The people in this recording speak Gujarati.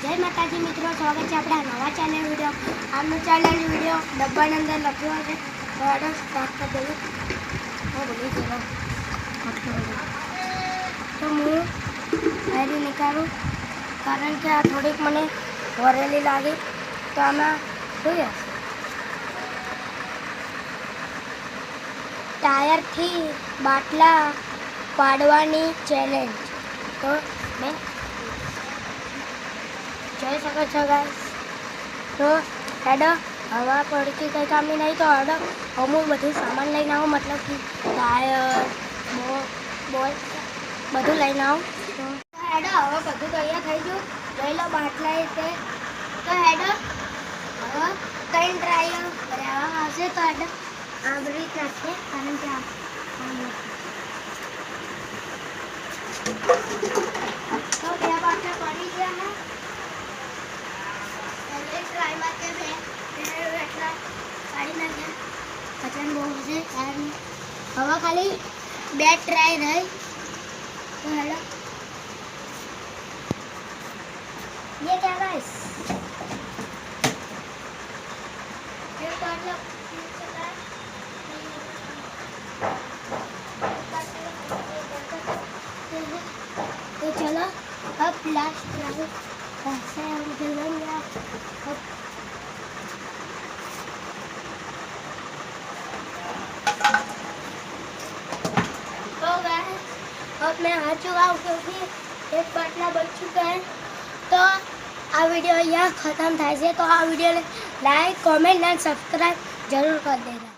जय माताजी मित्रों, स्वागत है अपना नवा चैनल वीडियो। आमનું ચેનલ वीडियो ડબ્બાની અંદર લખ્યો છે તો આડો સ્ટાર્ટ કરી દઈએ। હું ભૂલી ગયો તો હું ડાયરી નીકાળું કારણ કે આ થોડીક મને વરેલી લાગી તો આમાં જોઈએ ટાયરથી બાટલા પાડવાની ચેલેન્જ। તો મેં જોઈ શકો છો ગાઈસ। તો હેડો હવા પડતી કંઈ કામની નહીં તો હેડો અમુક બધું સામાન લઈને આવો, मतलब कि ટાયર બોલ બધું લઈને આવો। તો હેડો હવે બધું તૈયાર થઈ ગયું, લઈ લો બાટલા તે। તો હેડો હવે કંઈ ટ્રાય રહેવા આવશે તો હેડો આવી રીત નાખીએ કારણ કે તો બે બાટલા પડી ગયા ને ट्राई मारते हैं एटला गाड़ी ना गया कचरा बहुत है टायर में हवा खाली बे ट्राई रही। तो हेलो ये क्या गाइस ये मतलब तो चलो अब लास्ट ट्राई ऐसे हम चलेंगे। अब मैं आ चुका हूँ क्योंकि एक बाटला बच चुका है। तो आ वीडियो यहाँ ख़त्म थाय छे। तो आ वीडियो ने लाइक कमेंट एंड सब्सक्राइब जरूर कर देना।